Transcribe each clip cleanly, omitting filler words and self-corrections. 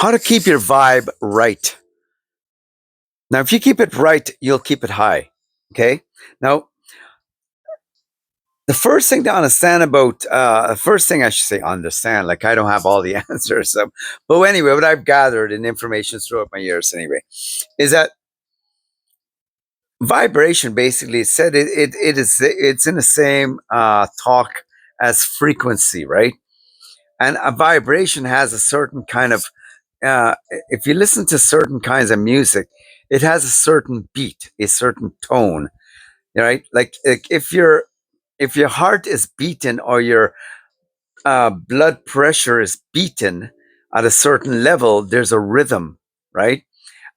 How to keep your vibe right. Now, if you keep it right, you'll keep it high. Okay. Now, the first thing to understand about, first thing I should say, understand, like I don't have all the answers. But anyway, what I've gathered in information throughout my years, anyway, is that vibration basically said it's in the same talk as frequency, right? And a vibration has a certain kind of if you listen to certain kinds of music, it has a certain beat, a certain tone, right? Like if your heart is beaten or your blood pressure is beaten at a certain level, there's a rhythm, right?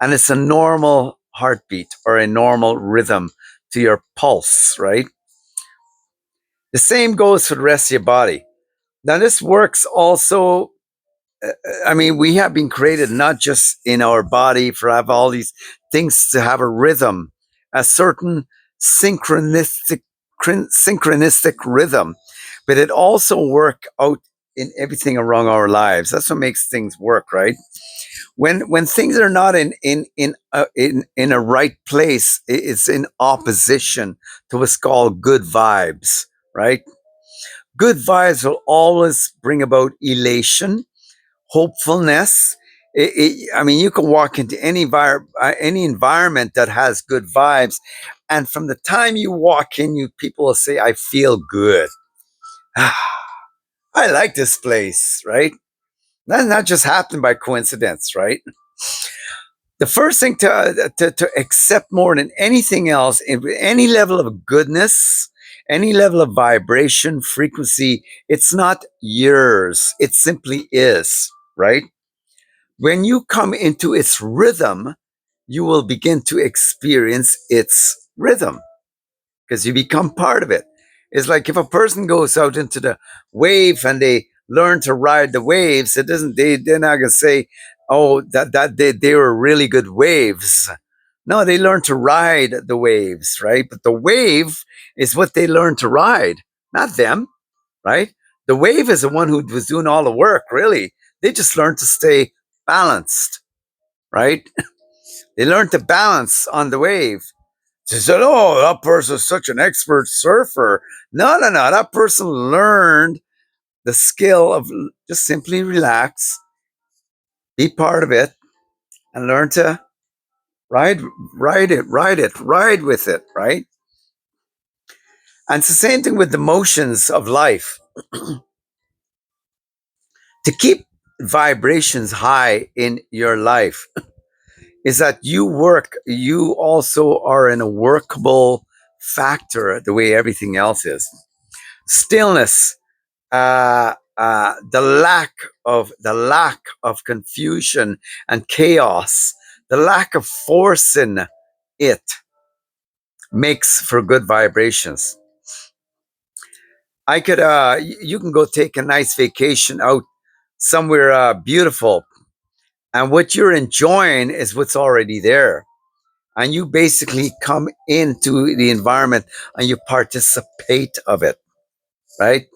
And it's a normal heartbeat or a normal rhythm to your pulse, right? The same goes for the rest of your body. Now, this works also. I mean, we have been created not just in our body for have all these things to have a rhythm, a certain synchronistic synchronistic rhythm, but it also work out in everything around our lives. That's what makes things work, right? When things are not in a right place, it's in opposition to what's called good vibes, right? Good vibes will always bring about elation, hopefulness. I mean, you can walk into any environment that has good vibes, and from the time you walk in, you people will say, "I feel good. I like this place." Right? That's not just happened by coincidence, right? The first thing to accept more than anything else, any level of goodness, any level of vibration, frequency, it's not yours. It simply is, right? When you come into its rhythm, you will begin to experience its rhythm because you become part of it. It's like if a person goes out into the wave and they learn to ride the waves, it doesn't they're not gonna say, oh, that they were really good waves. No, they learn to ride the waves, right? But the wave is what they learn to ride, not them, right? The wave is the one who was doing all the work, really. They just learned to stay balanced, right? They learned to balance on the wave. She said, "Oh, that person's such an expert surfer." No, no, no. That person learned the skill of just simply relax, be part of it, and learn to ride, ride with it, right? And it's the same thing with the motions of life. To keep vibrations high in your life is that you also are in a workable factor the way everything else is. Stillness, the lack of confusion and chaos, the lack of force in it makes for good vibrations. You can go take a nice vacation out somewhere beautiful, and what you're enjoying is what's already there. And you basically come into the environment and you participate of it, right?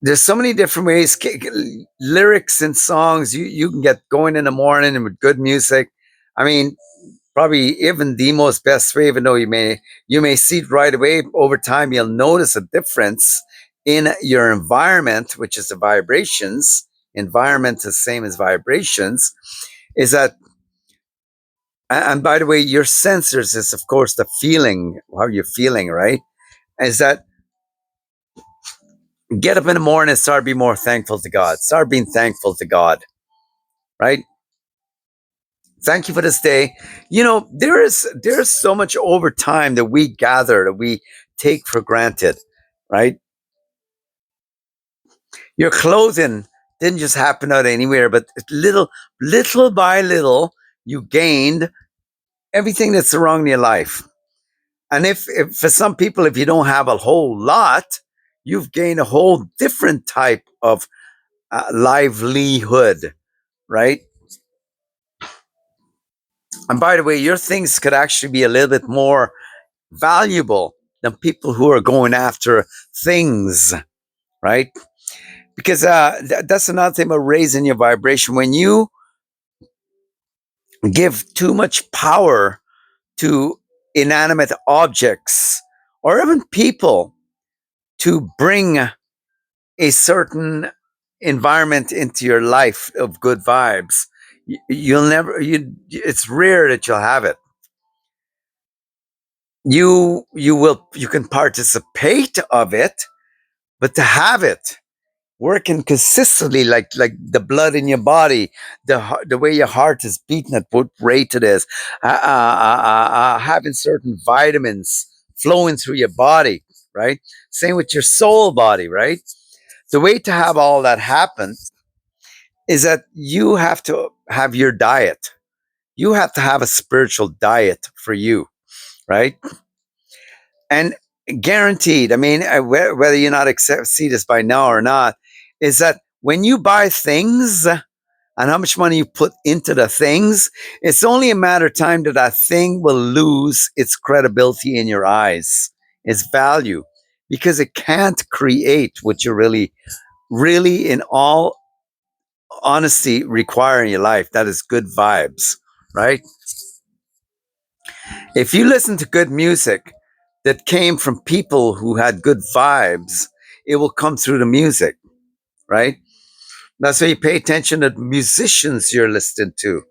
There's so many different ways, lyrics and songs you can get going in the morning and with good music. I mean, probably even the most best way, even though you may see it right away, over time you'll notice a difference in your environment, which is the vibrations. Environment is the same as vibrations. Is that, and by the way, your sensors is of course the feeling, how you're feeling, right? Is that get up in the morning and start being more thankful to God. Start being thankful to God, right? Thank you for this day. You know, there's so much over time that we gather that we take for granted, right? Your clothing didn't just happen out anywhere, but little by little, you gained everything that's surrounding your life. And if for some people, if you don't have a whole lot, you've gained a whole different type of livelihood, right? And by the way, your things could actually be a little bit more valuable than people who are going after things, right? because that's another thing about raising your vibration. When you give too much power to inanimate objects or even people to bring a certain environment into your life of good vibes, you'll never you it's rare that you'll have it. You can participate of it, but to have it working consistently, like the blood in your body, the way your heart is beating at what rate it is, having certain vitamins flowing through your body, right? Same with your soul body, right? The way to have all that happen is that you have to have your diet. You have to have a spiritual diet for you, right? And guaranteed, I mean, whether you not see this by now or not, is that when you buy things and how much money you put into the things, it's only a matter of time that that thing will lose its credibility in your eyes, its value, because it can't create what you really, in all honesty, require in your life. That is good vibes, right? If you listen to good music that came from people who had good vibes, it will come through the music, right? That's why you pay attention to the musicians you're listening to.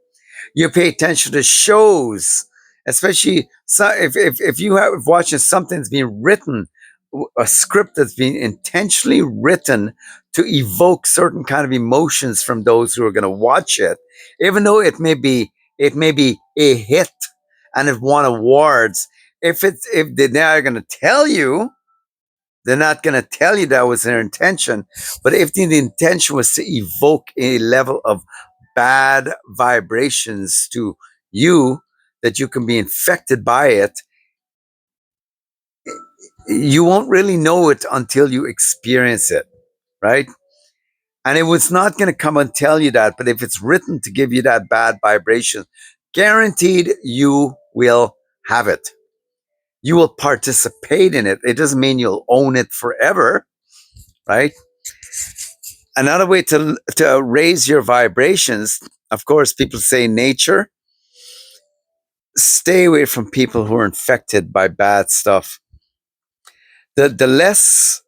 You pay attention to shows, especially if you have watching something that's being written, a script that's been intentionally written to evoke certain kind of emotions from those who are going to watch it, even though it may be a hit and it won awards. If they're now going to tell you, they're not going to tell you that was their intention. But if the intention was to evoke a level of bad vibrations to you, that you can be infected by it, you won't really know it until you experience it, right? And it was not going to come and tell you that. But if it's written to give you that bad vibration, guaranteed you will have it. You will participate in it. It doesn't mean you'll own it forever, right? Another way to raise your vibrations, of course, people say nature. Stay away from people who are infected by bad stuff. The less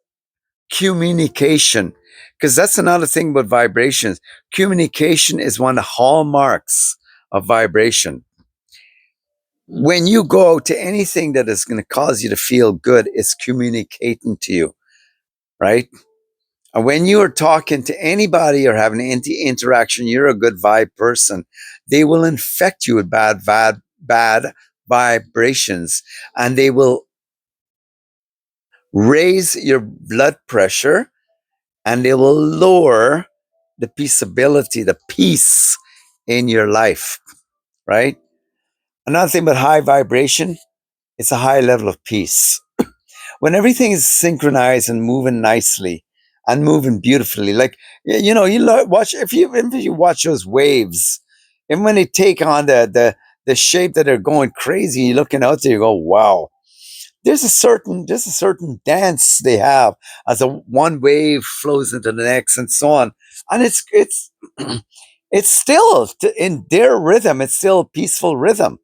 communication, because that's another thing about vibrations. Communication is one of the hallmarks of vibration. When you go to anything that is going to cause you to feel good, it's communicating to you, right? And when you are talking to anybody or having an interaction, you're a good vibe person. They will infect you with bad vibrations, and they will raise your blood pressure, and they will lower the peaceability, the peace in your life, right? Another thing about high vibration, it's a high level of peace. When everything is synchronized and moving nicely and moving beautifully, like watch if you watch those waves, and when they take on the shape that they're going crazy, you're looking out there, you go, wow. There's a certain dance they have as a one wave flows into the next and so on, and it's still in their rhythm. It's still a peaceful rhythm,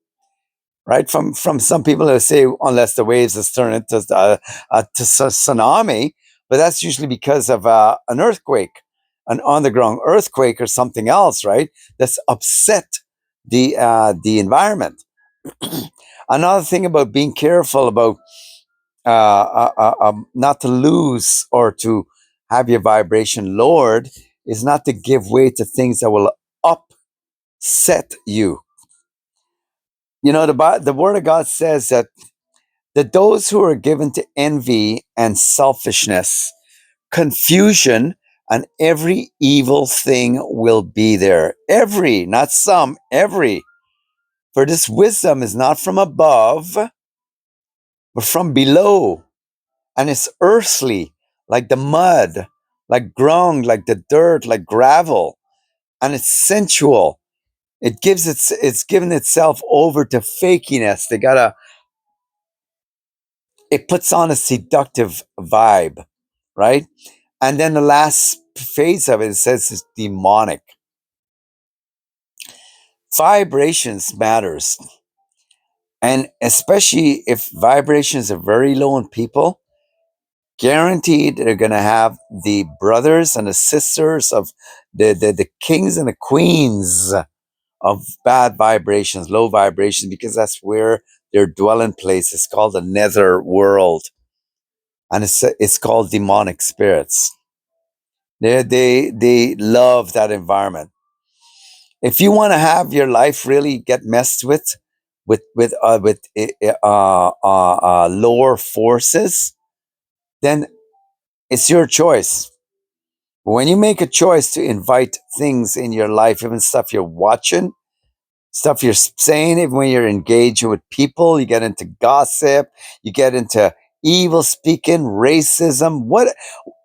right? From some people who say unless the waves has turned into to tsunami, but that's usually because of an earthquake, an underground earthquake or something else, right? That's upset the environment. Another thing about being careful about not to lose or to have your vibration lowered is not to give way to things that will upset you. The word of God says that those who are given to envy and selfishness, confusion, and every evil thing will be there. Every, not some, every. For this wisdom is not from above, but from below. And it's earthly, like the mud, like ground, like the dirt, like gravel. And it's sensual. It's given itself over to fakiness. It puts on a seductive vibe, right? And then the last phase of it, it says it's demonic. Vibrations matters, and especially if vibrations are very low in people, guaranteed they're going to have the brothers and the sisters of the kings and the queens of bad vibrations, low vibrations, because that's where their dwelling place is called the nether world, and it's called demonic spirits. They love that environment. If you want to have your life really get messed with lower forces, then it's your choice. But when you make a choice to invite things in your life, even stuff you're watching, stuff you're saying, even when you're engaging with people, you get into gossip, you get into evil speaking, racism, what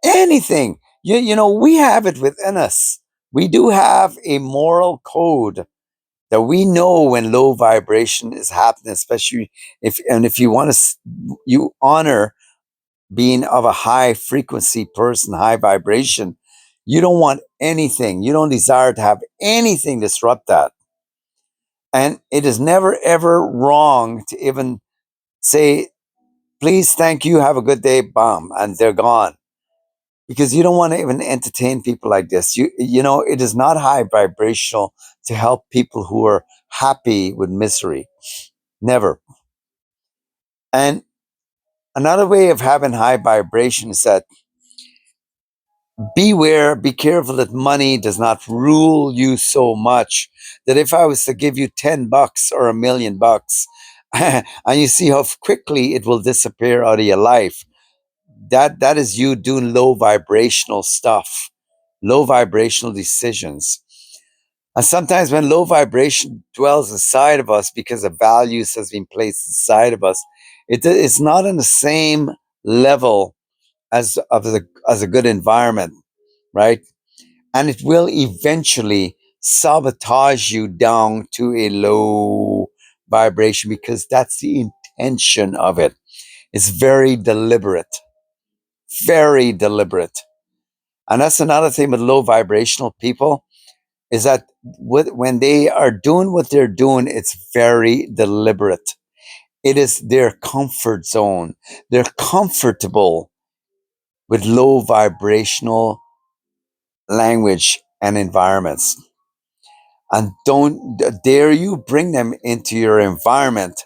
anything. You know, we have it within us. We do have a moral code that we know when low vibration is happening, especially if you want to, you honor being of a high frequency person, high vibration. You don't want anything, you don't desire to have anything disrupt that. And it is never ever wrong to even say, please, thank you, have a good day, bomb, and they're gone. Because you don't want to even entertain people like this. You know, it is not high vibrational to help people who are happy with misery. Never. And another way of having high vibration is that beware, be careful that money does not rule you so much that if I was to give you $10 or $1,000,000 and you see how quickly it will disappear out of your life, that is you doing low vibrational stuff, low vibrational decisions. And sometimes when low vibration dwells inside of us because of values has been placed inside of us, it's not on the same level as a good environment, right? And it will eventually sabotage you down to a low vibration because that's the intention of it. It's very deliberate, very deliberate. And that's another thing with low vibrational people is that when they are doing what they're doing, it's very deliberate. It is their comfort zone. They're comfortable with low vibrational language and environments. And don't dare you bring them into your environment.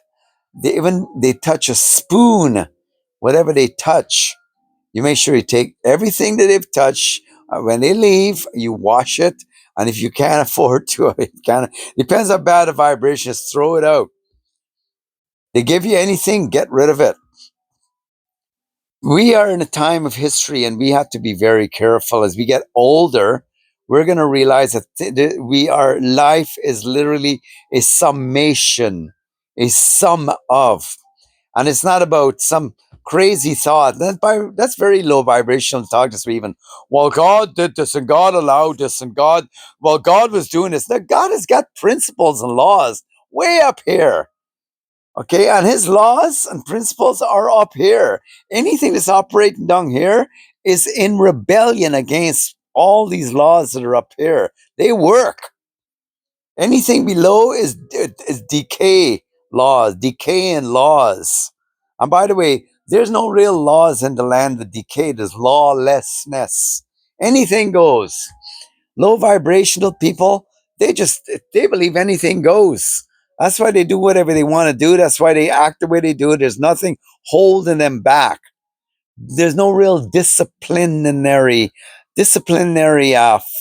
They touch a spoon, whatever they touch, you make sure you take everything that they've touched. When they leave, you wash it. And if you can't afford to, it kind of depends how bad the vibration is, throw it out. They give you anything, get rid of it. We are in a time of history and we have to be very careful. As we get older, we're going to realize that our life is literally a summation, a sum of. And it's not about some crazy thought. That's very low vibrational talk. Just even, well, God did this and God allowed this and God was doing this. Now, God has got principles and laws way up here. Okay, and his laws and principles are up here. Anything that's operating down here is in rebellion against all these laws that are up here. They work. Anything below is decay laws, decaying laws. And by the way, there's no real laws in the land of decay. There's lawlessness. Anything goes. Low vibrational people, they believe anything goes. That's why they do whatever they want to do. That's why they act the way they do. There's nothing holding them back. There's no real disciplinary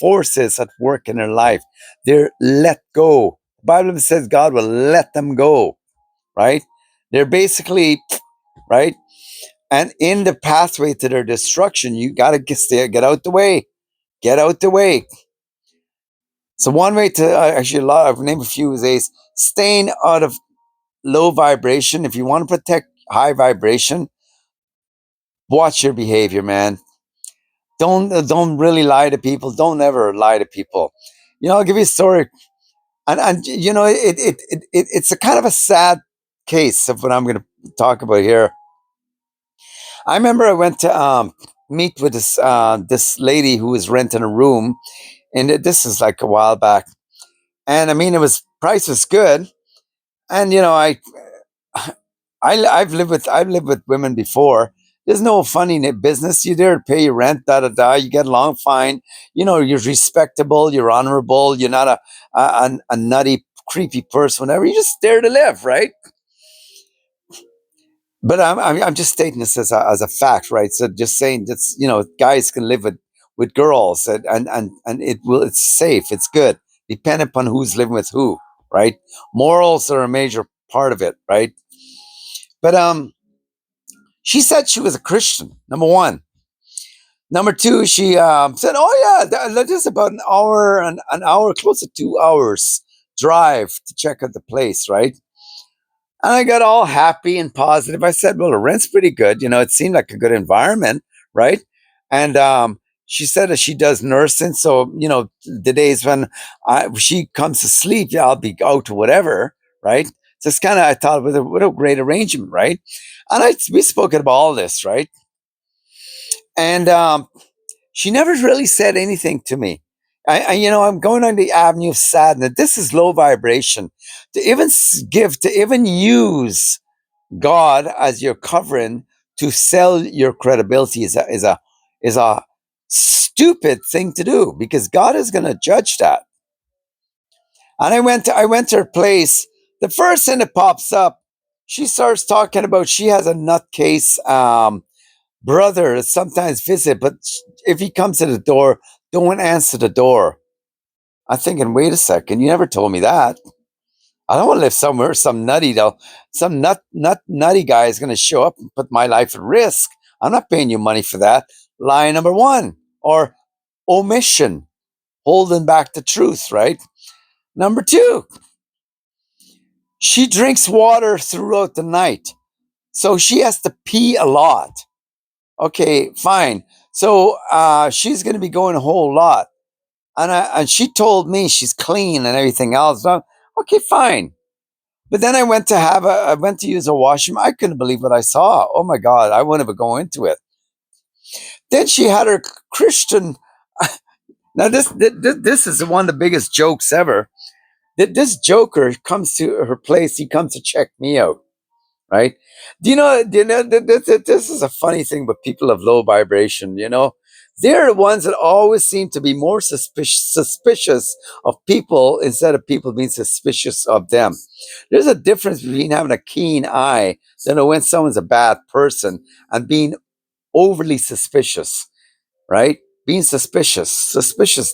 forces at work in their life. They're let go. The Bible says God will let them go, right? They're basically right, and in the pathway to their destruction, you got to get out the way. Get out the way. So one way to actually, I've named a few is staying out of low vibration. If you want to protect high vibration, watch your behavior, man. Don't really lie to people. Don't ever lie to people. You know, I'll give you a story, and you know, it's a kind of a sad case of what I'm going to talk about here. I remember I went to meet with this lady who was renting a room, and this is like a while back. And I mean, it was price was good, and I've lived with women before. There's no funny in it business. You're there to pay your rent, da da da. You get along fine. You're respectable. You're honorable. You're not a nutty, creepy person. Whatever. You're just there to live, right? But I'm just stating this as a fact, right? So just saying that's guys can live with girls, and it's safe, it's good, depending upon who's living with who, right? Morals are a major part of it, right? But she said she was a Christian. Number one. Number two, she said, "Oh yeah, that is about an hour, close to 2 hours drive to check out the place, right?" And I got all happy and positive. I said, "Well, the rent's pretty good. It seemed like a good environment, right?" And she said that she does nursing, so the days when she comes to sleep, yeah, I'll be out or whatever, right? So it's kind of I thought what a great arrangement, right? And we spoke about all this, right? And she never really said anything to me. I'm going on the avenue of sadness. This is low vibration. To even use God as your covering to sell your credibility is a stupid thing to do, because God is going to judge that. And I went to her place. The first thing that pops up, she starts talking about she has a nutcase brother that sometimes visit, but if he comes to the door, don't answer the door. I'm thinking, wait a second, you never told me that. I don't want to live somewhere some nutty guy is going to show up and put my life at risk. I'm not paying you money for that. Lie number one, or omission, holding back the truth, right? Number two, she drinks water throughout the night, so she has to pee a lot. Okay, fine. So she's going to be going a whole lot, and she told me she's clean and everything else. So, okay, fine. But then I went to use a washroom. I couldn't believe what I saw. Oh my God, I wouldn't even go into it. Then she had her Christian. Now this is one of the biggest jokes ever. This joker comes to her place. He comes to check me out, right? This is a funny thing, but people of low vibration, they're the ones that always seem to be more suspicious of people instead of people being suspicious of them. There's a difference between having a keen eye than when someone's a bad person and being overly suspicious, right? Being suspicious,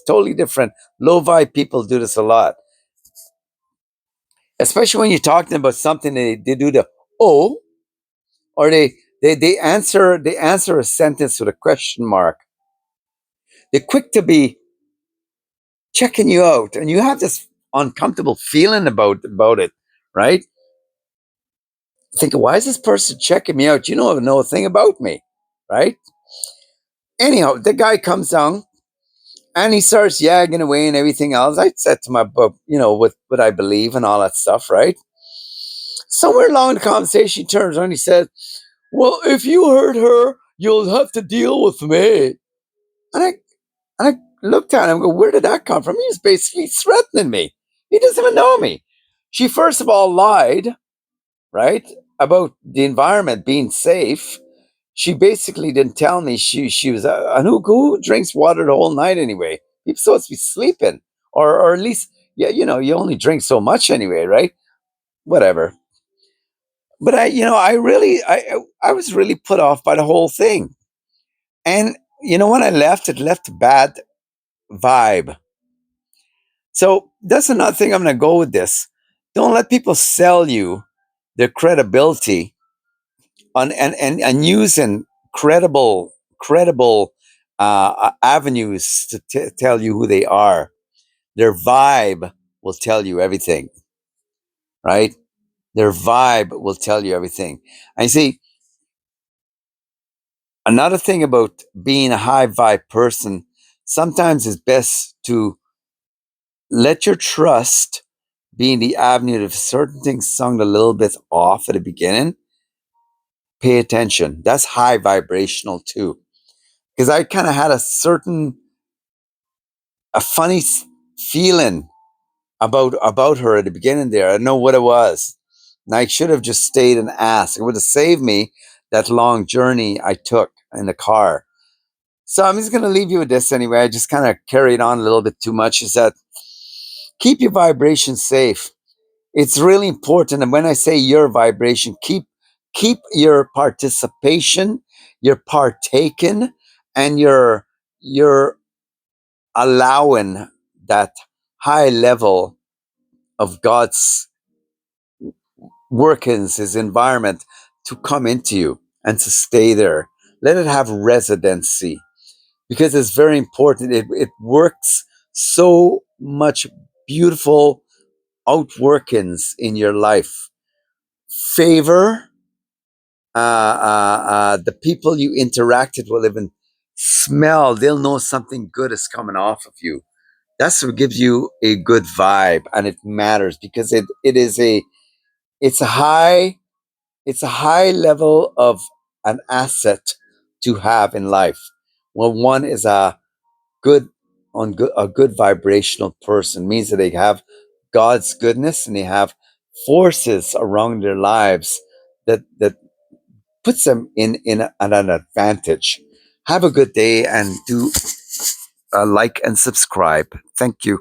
totally different. Low vibe people do this a lot, especially when you're talking about something they do the oh, or they answer a sentence with a question mark. They're quick to be checking you out, and you have this uncomfortable feeling about it, right? Thinking, why is this person checking me out? You don't know a thing about me, right? Anyhow, the guy comes down and he starts yagging away and everything else. I said to my book, what I believe and all that stuff, right? Somewhere along the conversation, he turns around and he says, "Well, if you hurt her, you'll have to deal with me." And I looked at him and go, where did that come from? He's basically threatening me. He doesn't even know me. She first of all lied, right, about the environment being safe. She basically didn't tell me she was and who drinks water the whole night anyway? People supposed to be sleeping, or at least you only drink so much anyway, right? Whatever. But I was really put off by the whole thing, and when I left, it left a bad vibe. So that's another thing I'm going to go with this. Don't let people sell you their credibility on and using credible avenues to tell you who they are. Their vibe will tell you everything, right? Their vibe will tell you everything. And see, another thing about being a high vibe person, sometimes it's best to let your trust be in the avenue of certain things sound a little bit off at the beginning. Pay attention. That's high vibrational too. because I kind of had a funny feeling about her at the beginning there. I know what it was. And I should have just stayed and asked. It would have saved me that long journey I took in the car. So I'm just going to leave you with this anyway. I just kind of carried on a little bit too much. Is that keep your vibration safe. It's really important. And when I say your vibration, keep your participation, your partaking, and your allowing that high level of God's workings, his environment to come into you and to stay there. Let it have residency because it's very important. It works so much beautiful outworkings in your life. Favor the people you interacted will even smell. They'll know something good is coming off of you. That's what gives you a good vibe, and it matters because it is it's a high it's a high level of an asset to have in life. Well, one is good a good vibrational person means that they have God's goodness and they have forces around their lives that puts them at an advantage. Have a good day and do like and subscribe. Thank you.